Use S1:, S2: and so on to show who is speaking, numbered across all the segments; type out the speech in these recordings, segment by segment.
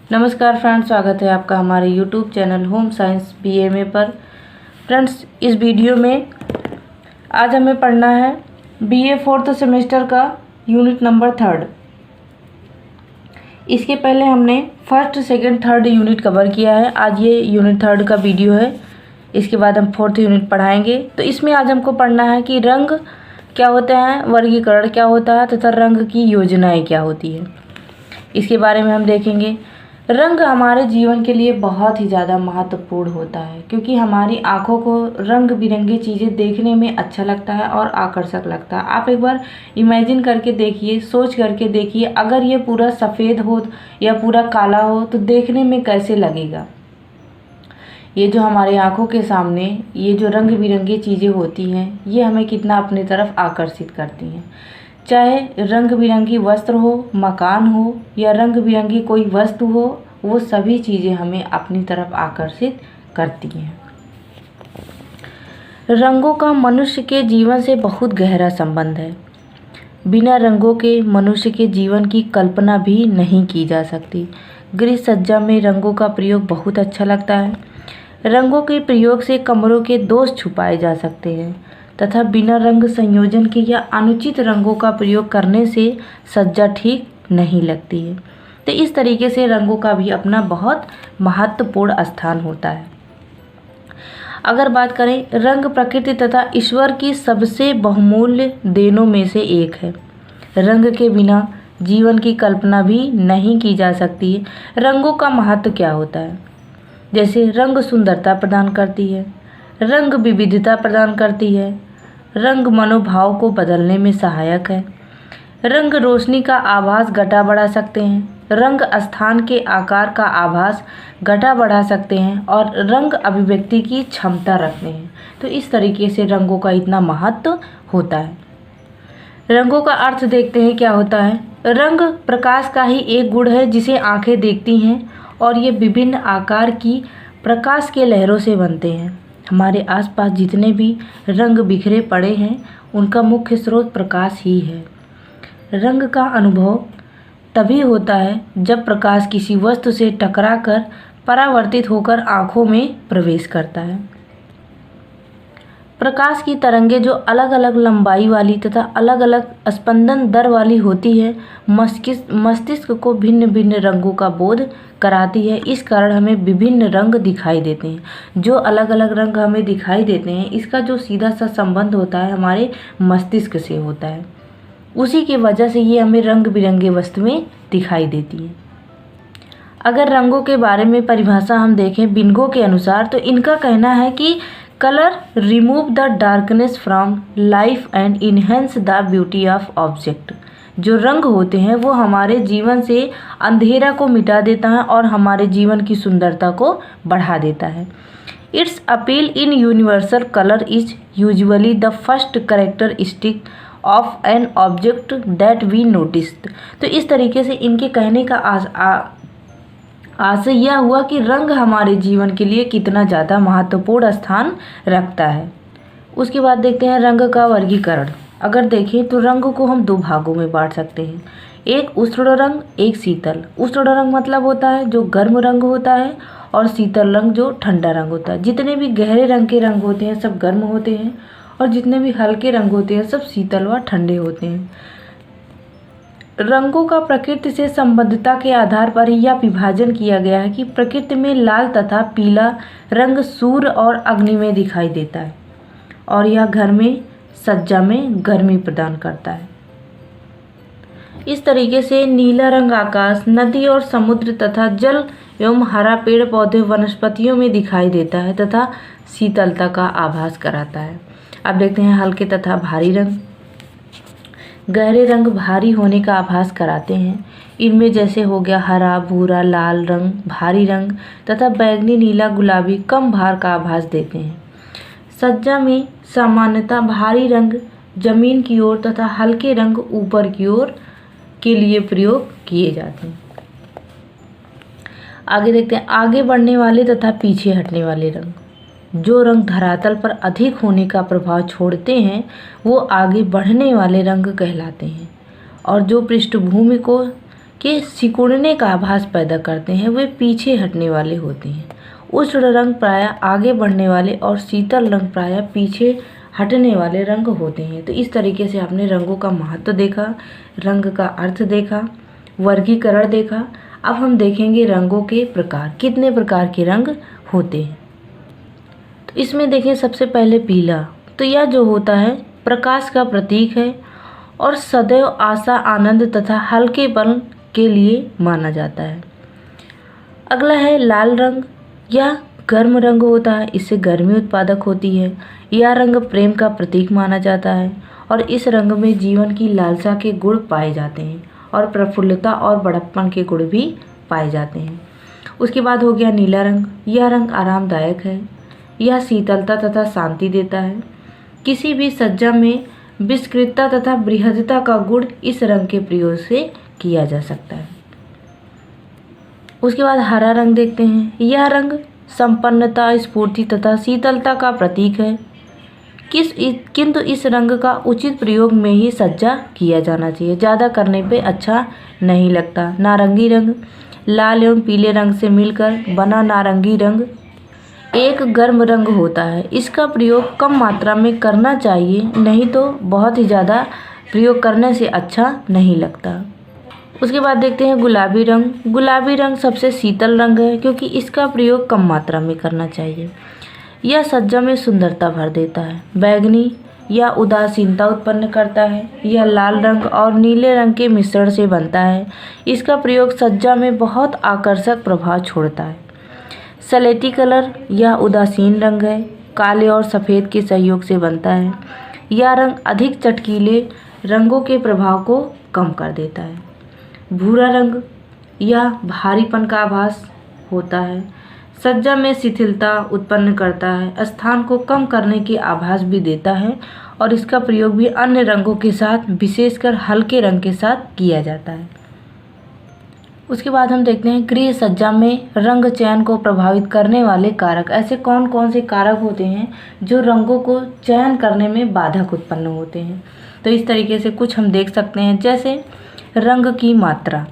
S1: नमस्कार फ्रेंड्स, स्वागत है आपका हमारे YouTube channel home science BMA पर। फ्रेंड्स, इस वीडियो में आज हमें पढ़ना है बीए 4th सेमेस्टर का यूनिट नंबर 3। इसके पहले हमने 1st, 2nd, 3rd unit cover किया है। आज ये यूनिट 3 का वीडियो है। इसके बाद हम 4th यूनिट पढ़ाएंगे। तो इसमें आज हमको पढ़ना है कि रंग क्या होता है, वर्गीकरण क्या होता है तथा रंग की योजनाएं क्या होती है, इसके बारे में हम देखेंगे। रंग हमारे जीवन के लिए बहुत ही ज़्यादा महत्वपूर्ण होता है, क्योंकि हमारी आँखों को रंग बिरंगी चीज़ें देखने में अच्छा लगता है और आकर्षक लगता है। आप एक बार इमेजिन करके देखिए, सोच करके देखिए, अगर ये पूरा सफ़ेद हो या पूरा काला हो तो देखने में कैसे लगेगा। ये जो हमारे आँखों के सामने ये जो रंग बिरंगी चीज़ें होती हैं, ये हमें कितना अपनी तरफ आकर्षित करती हैं। चाहे रंग बिरंगी वस्त्र हो, मकान हो या रंग बिरंगी कोई वस्तु हो, वो सभी चीज़ें हमें अपनी तरफ आकर्षित करती हैं। रंगों का मनुष्य के जीवन से बहुत गहरा संबंध है। बिना रंगों के मनुष्य के जीवन की कल्पना भी नहीं की जा सकती। गृह सज्जा में रंगों का प्रयोग बहुत अच्छा लगता है। रंगों के प्रयोग से कमरों के दोष छुपाए जा सकते हैं तथा बिना रंग संयोजन के या अनुचित रंगों का प्रयोग करने से सज्जा ठीक नहीं लगती है। तो इस तरीके से रंगों का भी अपना बहुत महत्वपूर्ण स्थान होता है। अगर बात करें, रंग प्रकृति तथा ईश्वर की सबसे बहुमूल्य देनों में से एक है। रंग के बिना जीवन की कल्पना भी नहीं की जा सकती है। रंगों का महत्व क्या होता है? जैसे रंग सुंदरता प्रदान करती है, रंग विविधता प्रदान करती है, रंग मनोभाव को बदलने में सहायक है, रंग रोशनी का आभास घटा बढ़ा सकते हैं, रंग स्थान के आकार का आभास घटा बढ़ा सकते हैं और रंग अभिव्यक्ति की क्षमता रखते हैं। तो इस तरीके से रंगों का इतना महत्व होता है। रंगों का अर्थ देखते हैं क्या होता है। रंग प्रकाश का ही एक गुण है जिसे आंखें देखती हैं और ये विभिन्न आकार की प्रकाश के लहरों से बनते हैं। हमारे आसपास जितने भी रंग बिखरे पड़े हैं, उनका मुख्य स्रोत प्रकाश ही है। रंग का अनुभव तभी होता है जब प्रकाश किसी वस्तु से टकराकर परावर्तित होकर आँखों में प्रवेश करता है। प्रकाश की तरंगें जो अलग अलग लंबाई वाली तथा अलग अलग स्पंदन दर वाली होती है, मस्तिष्क को भिन्न भिन्न रंगों का बोध कराती है। इस कारण हमें विभिन्न रंग दिखाई देते हैं। जो अलग अलग रंग हमें दिखाई देते हैं, इसका जो सीधा सा संबंध होता है हमारे मस्तिष्क से होता है। उसी की वजह से ये हमें रंग बिरंगे वस्तुएं दिखाई देती हैं। अगर रंगों के बारे में परिभाषा हम देखें बिंगो के अनुसार, तो इनका कहना है कि colour remove the darkness from life and enhance the beauty of object. जो रंग होते हैं वो हमारे जीवन से अंधेरा को मिटा देता है और हमारे जीवन की सुंदरता को बढ़ा देता है। Its appeal in universal colour is usually the first characteristic of an object that we noticed. तो इस तरीके से इनके कहने का आशय यह हुआ कि रंग हमारे जीवन के लिए कितना ज़्यादा महत्वपूर्ण स्थान रखता है। उसके बाद देखते हैं रंग का वर्गीकरण। अगर देखें तो रंग को हम दो भागों में बांट सकते हैं, एक उष्ण रंग, एक शीतल। उष्ण रंग मतलब होता है जो गर्म रंग होता है और शीतल रंग जो ठंडा रंग होता है। जितने भी गहरे रंग के रंग होते हैं सब गर्म होते हैं और जितने भी हल्के रंग होते हैं सब शीतल व ठंडे होते हैं। रंगों का प्रकृति से संबद्धता के आधार पर यह विभाजन किया गया है कि प्रकृति में लाल तथा पीला रंग सूर्य और अग्नि में दिखाई देता है और यह घर में सज्जा में गर्मी प्रदान करता है। इस तरीके से नीला रंग आकाश, नदी और समुद्र तथा जल एवं हरा पेड़ पौधे वनस्पतियों में दिखाई देता है तथा शीतलता का आभास कराता है। अब देखते हैं हल्के तथा भारी रंग। गहरे रंग भारी होने का आभास कराते हैं। इनमें जैसे हो गया हरा, भूरा, लाल रंग भारी रंग तथा बैगनी, नीला, गुलाबी कम भार का आभास देते हैं। सज्जा में सामान्यतः भारी रंग जमीन की ओर तथा हल्के रंग ऊपर की ओर के लिए प्रयोग किए जाते हैं। आगे देखते हैं आगे बढ़ने वाले तथा पीछे हटने वाले रंग। जो रंग धरातल पर अधिक होने का प्रभाव छोड़ते हैं वो आगे बढ़ने वाले रंग कहलाते हैं और जो पृष्ठभूमि को के सिकुड़ने का आभास पैदा करते हैं, वे पीछे हटने वाले होते हैं। उष्ण रंग प्रायः आगे बढ़ने वाले और शीतल रंग प्रायः पीछे हटने वाले रंग होते हैं। तो इस तरीके से आपने रंगों का महत्व देखा, रंग का अर्थ देखा, वर्गीकरण देखा। अब हम देखेंगे रंगों के प्रकार, कितने प्रकार के रंग होते हैं। तो इसमें देखें सबसे पहले पीला, तो यह जो होता है प्रकाश का प्रतीक है और सदैव आशा, आनंद तथा हल्केपन के लिए माना जाता है। अगला है लाल रंग, यह गर्म रंग होता है, इससे गर्मी उत्पादक होती है। यह रंग प्रेम का प्रतीक माना जाता है और इस रंग में जीवन की लालसा के गुण पाए जाते हैं और प्रफुल्लता और बड़प्पन के गुण भी पाए जाते हैं। उसके बाद हो गया नीला रंग, यह रंग आरामदायक है, यह शीतलता तथा शांति देता है। किसी भी सज्जा में विस्तृतता तथा बृहदता का गुण इस रंग के प्रयोग से किया जा सकता है। उसके बाद हरा रंग देखते हैं, यह रंग संपन्नता, स्फूर्ति तथा शीतलता का प्रतीक है। किंतु इस रंग का उचित प्रयोग में ही सज्जा किया जाना चाहिए, ज़्यादा करने पे अच्छा नहीं लगता। नारंगी रंग, लाल एवं पीले रंग से मिलकर बना नारंगी रंग एक गर्म रंग होता है। इसका प्रयोग कम मात्रा में करना चाहिए, नहीं तो बहुत ही ज़्यादा प्रयोग करने से अच्छा नहीं लगता। उसके बाद देखते हैं गुलाबी रंग। गुलाबी रंग सबसे शीतल रंग है क्योंकि इसका प्रयोग कम मात्रा में करना चाहिए। यह सज्जा में सुंदरता भर देता है। बैगनी या उदासीनता उत्पन्न करता है। यह लाल रंग और नीले रंग के मिश्रण से बनता है। इसका प्रयोग सज्जा में बहुत आकर्षक प्रभाव छोड़ता है। सलेटी कलर, यह उदासीन रंग है, काले और सफ़ेद के सहयोग से बनता है। यह रंग अधिक चटकीले रंगों के प्रभाव को कम कर देता है। भूरा रंग, यह भारीपन का आभास होता है, सज्जा में शिथिलता उत्पन्न करता है, स्थान को कम करने की आभास भी देता है और इसका प्रयोग भी अन्य रंगों के साथ, विशेषकर हल्के रंग के साथ किया जाता है। उसके बाद हम देखते हैं गृह सज्जा में रंग चयन को प्रभावित करने वाले कारक। ऐसे कौन कौन से कारक होते हैं जो रंगों को चयन करने में बाधक उत्पन्न होते हैं। तो इस तरीके से कुछ हम देख सकते हैं, जैसे रंग की मात्रा,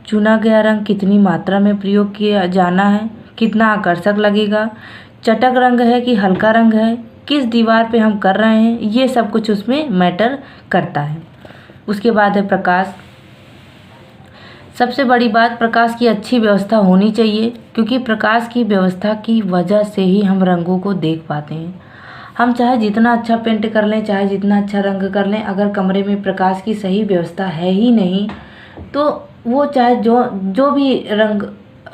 S1: चुना गया रंग कितनी मात्रा में प्रयोग किया जाना है, कितना आकर्षक लगेगा, चटक रंग है कि हल्का रंग है, किस दीवार पे हम कर रहे हैं, ये सब कुछ उसमें मैटर करता है। उसके बाद है प्रकाश। सबसे बड़ी बात, प्रकाश की अच्छी व्यवस्था होनी चाहिए क्योंकि प्रकाश की व्यवस्था की वजह से ही हम रंगों को देख पाते हैं। हम चाहे जितना अच्छा पेंट कर लें, चाहे जितना अच्छा रंग कर लें, अगर कमरे में प्रकाश की सही व्यवस्था है ही नहीं तो वो चाहे जो भी रंग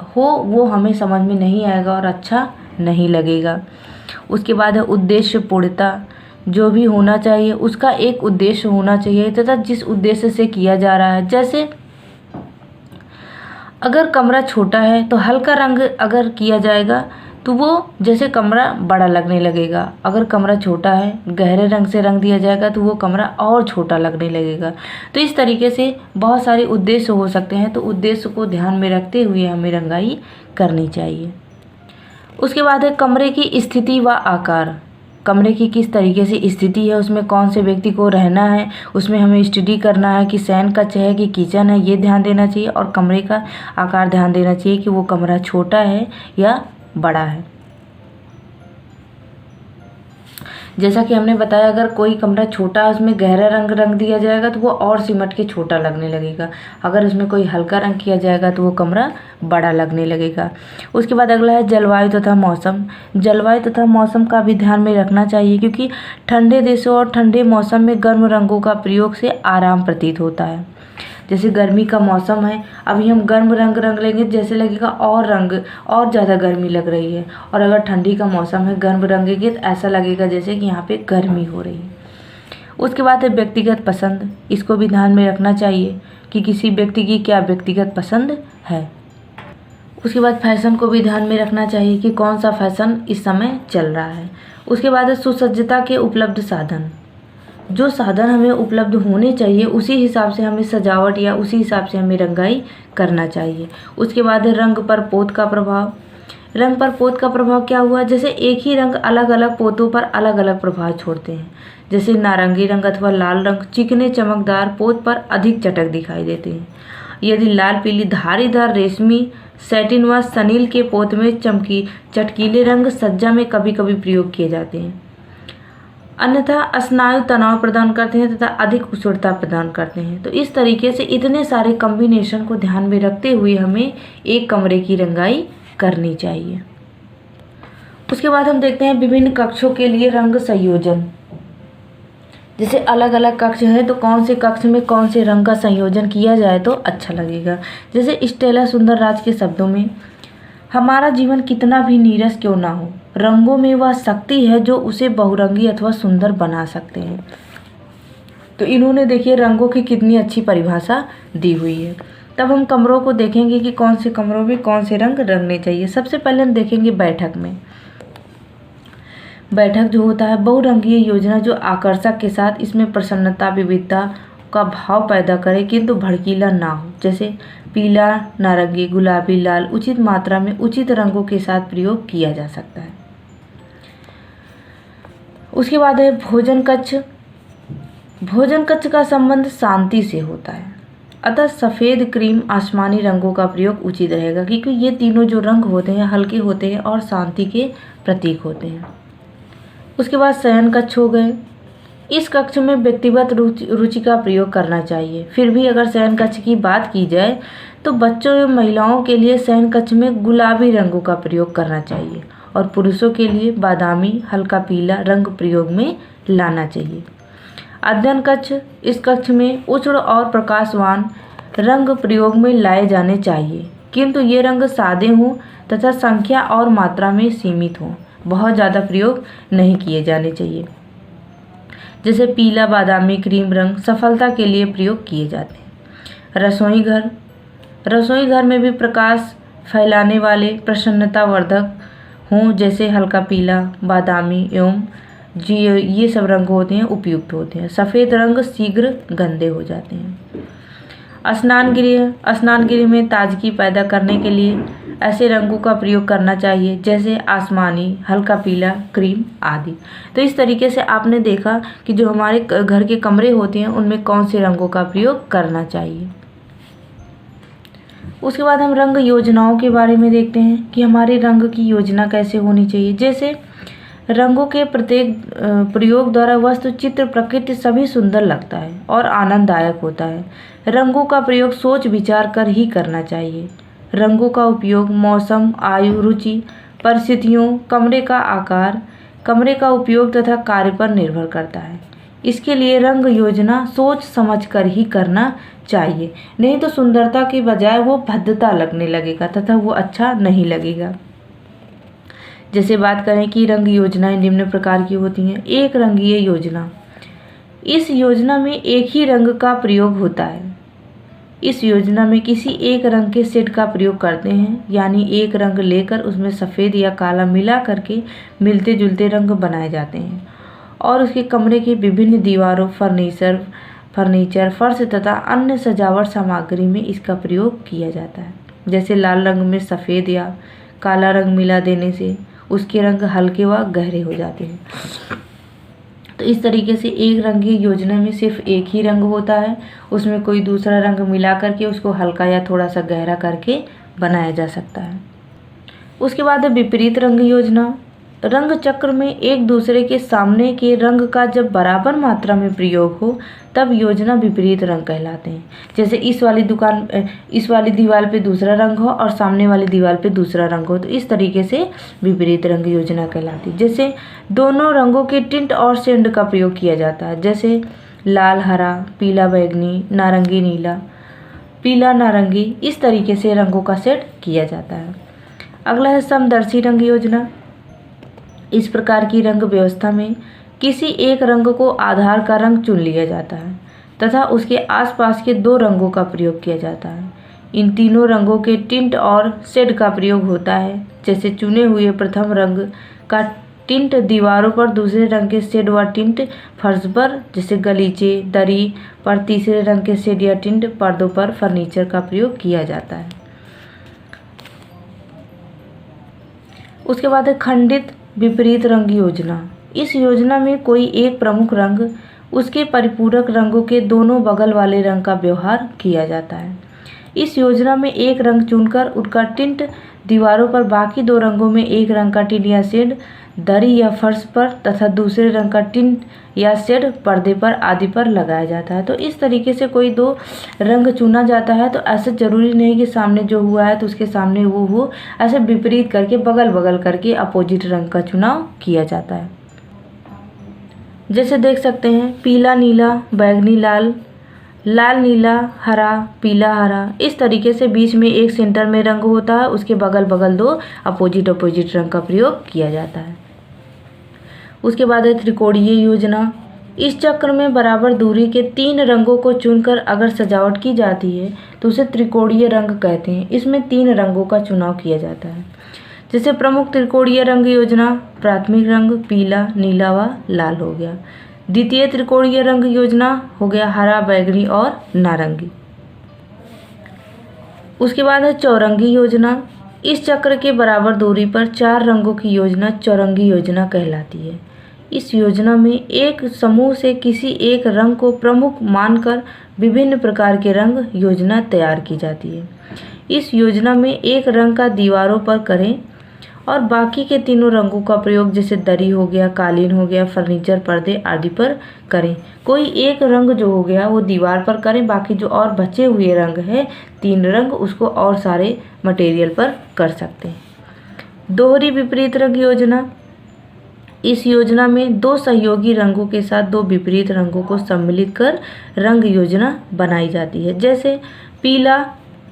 S1: हो वो हमें समझ में नहीं आएगा और अच्छा नहीं लगेगा। उसके बाद है उद्देश्य पूर्णता। जो भी होना चाहिए उसका एक उद्देश्य होना चाहिए तथा जिस उद्देश्य से किया जा रहा है। जैसे अगर कमरा छोटा है तो हल्का रंग अगर किया जाएगा तो वो जैसे कमरा बड़ा लगने लगेगा। अगर कमरा छोटा है, गहरे रंग से रंग दिया जाएगा तो वो कमरा और छोटा लगने लगेगा। तो इस तरीके से बहुत सारे उद्देश्य हो सकते हैं, तो उद्देश्य को ध्यान में रखते हुए हमें रंगाई करनी चाहिए। उसके बाद है कमरे की स्थिति व आकार। कमरे की किस तरीके से स्थिति है, उसमें कौन से व्यक्ति को रहना है, उसमें हमें स्टडी करना है कि शयन कक्ष है कि किचन है, ये ध्यान देना चाहिए। और कमरे का आकार ध्यान देना चाहिए कि वो कमरा छोटा है या बड़ा है। जैसा कि हमने बताया, अगर कोई कमरा छोटा है उसमें गहरा रंग दिया जाएगा तो वो और सिमट के छोटा लगने लगेगा। अगर उसमें कोई हल्का रंग किया जाएगा तो वो कमरा बड़ा लगने लगेगा। उसके बाद अगला है जलवायु तथा मौसम। जलवायु तथा मौसम का भी ध्यान में रखना चाहिए क्योंकि ठंडे देशों और ठंडे मौसम में गर्म रंगों का प्रयोग से आराम प्रतीत होता है। जैसे गर्मी का मौसम है, अभी हम गर्म रंग लेंगे जैसे लगेगा और ज़्यादा गर्मी लग रही है। और अगर ठंडी का मौसम है, गर्म रंगेंगे तो ऐसा लगेगा जैसे कि यहाँ पे गर्मी हो रही है। उसके बाद है व्यक्तिगत पसंद। इसको भी ध्यान में रखना चाहिए कि किसी व्यक्ति की क्या व्यक्तिगत पसंद है। उसके बाद फैशन को भी ध्यान में रखना चाहिए कि कौन सा फैशन इस समय चल रहा है। उसके बाद है सुसज्जता के उपलब्ध साधन। जो साधन हमें उपलब्ध होने चाहिए उसी हिसाब से हमें सजावट या उसी हिसाब से हमें रंगाई करना चाहिए। उसके बाद है रंग पर पोत का प्रभाव। रंग पर पोत का प्रभाव क्या हुआ, जैसे एक ही रंग अलग अलग पोतों पर अलग अलग प्रभाव छोड़ते हैं। जैसे नारंगी रंग अथवा लाल रंग चिकने चमकदार पोत पर अधिक चटक दिखाई देते हैं। यदि लाल पीली धारीदार रेशमी सैटिन व सनील के पोत में चटकीले रंग सज्जा में कभी कभी प्रयोग किए जाते हैं। अन्यथा स्नायु तनाव प्रदान करते हैं तथा अधिक उष्णता प्रदान करते हैं। तो इस तरीके से इतने सारे कॉम्बिनेशन को ध्यान में रखते हुए हमें एक कमरे की रंगाई करनी चाहिए। उसके बाद हम देखते हैं विभिन्न कक्षों के लिए रंग संयोजन। जैसे अलग अलग कक्ष है तो कौन से कक्ष में कौन से रंग का संयोजन किया जाए तो अच्छा लगेगा। जैसे स्टेला सुंदरराज के शब्दों में, हमारा जीवन कितना भी नीरस क्यों ना हो, रंगों में वह शक्ति है जो उसे बहुरंगी अथवा सुंदर बना सकते हैं। तो इन्होंने देखिए रंगों की कितनी अच्छी परिभाषा दी हुई है। तब हम कमरों को देखेंगे कि कौन से कमरों में कौन से रंग रंगने चाहिए। सबसे पहले हम देखेंगे बैठक में। बैठक जो होता है बहुरंगीय योजना जो आकर्षक के साथ इसमें प्रसन्नता विविधता का भाव पैदा करे किंतु भड़कीला ना हो। जैसे पीला, नारंगी, गुलाबी, लाल उचित मात्रा में उचित रंगों के साथ प्रयोग किया जा सकता है। उसके बाद है भोजन कक्ष। भोजन कक्ष का संबंध शांति से होता है, अतः सफ़ेद, क्रीम, आसमानी रंगों का प्रयोग उचित रहेगा क्योंकि ये तीनों जो रंग होते हैं हल्के होते हैं और शांति के प्रतीक होते हैं। उसके बाद शयन कक्ष हो गए। इस कक्ष में व्यक्तिगत रुचि का प्रयोग करना चाहिए। फिर भी अगर शयन कक्ष की बात की जाए तो बच्चों एवं महिलाओं के लिए शयन कक्ष में गुलाबी रंगों का प्रयोग करना चाहिए और पुरुषों के लिए बादामी, हल्का पीला रंग प्रयोग में लाना चाहिए। अध्ययन कक्ष, इस कक्ष में उज्ज्वल और प्रकाशवान रंग प्रयोग में लाए जाने चाहिए किंतु ये रंग सादे हों तथा संख्या और मात्रा में सीमित हों, बहुत ज़्यादा प्रयोग नहीं किए जाने चाहिए। जैसे पीला, बादामी, क्रीम रंग सफलता के लिए प्रयोग किए जाते हैं। रसोई घर, रसोई घर में भी प्रकाश फैलाने वाले प्रसन्नतावर्धक हों जैसे हल्का पीला, बादामी एवं ये सब रंग होते हैं उपयुक्त होते हैं। सफ़ेद रंग शीघ्र गंदे हो जाते हैं। स्नान गृह, स्नान गृह में ताजगी पैदा करने के लिए ऐसे रंगों का प्रयोग करना चाहिए जैसे आसमानी, हल्का पीला, क्रीम आदि। तो इस तरीके से आपने देखा कि जो हमारे घर के कमरे होते हैं उनमें कौन से रंगों का प्रयोग करना चाहिए। उसके बाद हम रंग योजनाओं के बारे में देखते हैं कि हमारे रंग की योजना कैसे होनी चाहिए। जैसे रंगों के प्रत्येक प्रयोग द्वारा वस्तु, चित्र, प्रकृति सभी सुंदर लगता है और आनंददायक होता है। रंगों का प्रयोग सोच विचार कर ही करना चाहिए। रंगों का उपयोग मौसम, आयु, रुचि, परिस्थितियों, कमरे का आकार, कमरे का उपयोग तथा कार्य पर निर्भर करता है। इसके लिए रंग योजना सोच समझ कर ही करना चाहिए, नहीं तो सुंदरता के बजाय वो भद्दता लगने लगेगा तथा वो अच्छा नहीं लगेगा। जैसे बात करें कि रंग योजनाएं निम्न प्रकार की होती हैं। एक रंगीय योजना, इस योजना में एक ही रंग का प्रयोग होता है। इस योजना में किसी एक रंग के सेट का प्रयोग करते हैं, यानी एक रंग लेकर उसमें सफ़ेद या काला मिला करके मिलते जुलते रंग बनाए जाते हैं और उसके कमरे की विभिन्न दीवारों, फर्नीचर, फर्श तथा अन्य सजावट सामग्री में इसका प्रयोग किया जाता है। जैसे लाल रंग में सफ़ेद या काला रंग मिला देने से उसके रंग हल्के व गहरे हो जाते हैं। तो इस तरीके से एक रंग की योजना में सिर्फ एक ही रंग होता है, उसमें कोई दूसरा रंग मिला करके उसको हल्का या थोड़ा सा गहरा करके बनाया जा सकता है। उसके बाद है विपरीत रंग योजना। रंग चक्र में एक दूसरे के सामने के रंग का जब बराबर मात्रा में प्रयोग हो तब योजना विपरीत रंग कहलाते हैं। जैसे इस वाली दीवार पे दूसरा रंग हो और सामने वाली दीवार पे दूसरा रंग हो, तो इस तरीके से विपरीत रंग योजना कहलाती है। जैसे दोनों रंगों के टिंट और शेड का प्रयोग किया जाता है, जैसे लाल हरा, पीला बैगनी, नारंगी नीला, पीला नारंगी, इस तरीके से रंगों का सेट किया जाता है। अगला है समदर्शी रंग योजना। इस प्रकार की रंग व्यवस्था में किसी एक रंग को आधार का रंग चुन लिया जाता है तथा उसके आसपास के दो रंगों का प्रयोग किया जाता है। इन तीनों रंगों के टिंट और शेड का प्रयोग होता है। जैसे चुने हुए प्रथम रंग का टिंट दीवारों पर, दूसरे रंग के शेड व टिंट फर्श पर, जैसे गलीचे, दरी पर तीसरे रंग के शेड या टिंट पर्दों पर फर्नीचर का प्रयोग किया जाता है। उसके बाद है खंडित विपरीत रंग योजना। इस योजना में कोई एक प्रमुख रंग, उसके परिपूरक रंगों के दोनों बगल वाले रंग का व्यवहार किया जाता है। इस योजना में एक रंग चुनकर उसका टिंट दीवारों पर बाकी 2 रंगों में एक रंग का टिंट या शेड दरी या फर्श पर तथा दूसरे रंग का टिंट या शेड पर्दे पर आदि पर लगाया जाता है। तो इस तरीके से कोई 2 रंग चुना जाता है। तो ऐसे ज़रूरी नहीं कि सामने जो हुआ है तो उसके सामने वो हो, ऐसे विपरीत करके बगल बगल करके अपोजिट रंग का चुनाव किया जाता है। जैसे देख सकते हैं पीला नीला बैगनी लाल, लाल नीला हरा पीला हरा, इस तरीके से बीच में एक सेंटर में रंग होता है, उसके बगल बगल 2 अपोजिट रंग का प्रयोग किया जाता है। उसके बाद है त्रिकोणीय योजना। इस चक्र में बराबर दूरी के 3 रंगों को चुनकर अगर सजावट की जाती है तो उसे त्रिकोणीय रंग कहते हैं। इसमें 3 रंगों का चुनाव किया जाता है। जैसे प्रमुख त्रिकोणीय रंग योजना, प्राथमिक रंग पीला नीला व लाल हो गया। द्वितीय त्रिकोणीय रंग योजना हो गया हरा बैगनी और नारंगी। उसके बाद है चौरंगी योजना। इस चक्र के बराबर दूरी पर 4 रंगों की योजना चौरंगी योजना कहलाती है। इस योजना में एक समूह से किसी एक रंग को प्रमुख मानकर विभिन्न प्रकार के रंग योजना तैयार की जाती है। इस योजना में एक रंग का दीवारों पर करें और बाकी के 3 रंगों का प्रयोग जैसे दरी हो गया, कालीन हो गया, फर्नीचर, पर्दे आदि पर करें। कोई एक रंग जो हो गया वो दीवार पर करें, बाकी जो और बचे हुए रंग है 3 रंग उसको और सारे मटेरियल पर कर सकते हैं। दोहरी विपरीत रंग योजना। इस योजना में 2 सहयोगी रंगों के साथ 2 विपरीत रंगों को सम्मिलित कर रंग योजना बनाई जाती है। जैसे पीला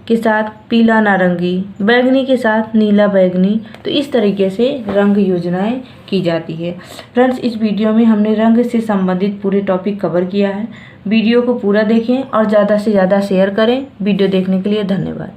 S1: के साथ पीला नारंगी, बैगनी के साथ नीला बैगनी। तो इस तरीके से रंग योजनाएं की जाती है। फ्रेंड्स, इस वीडियो में हमने रंग से संबंधित पूरे टॉपिक कवर किया है। वीडियो को पूरा देखें और ज़्यादा से ज़्यादा शेयर करें। वीडियो देखने के लिए धन्यवाद।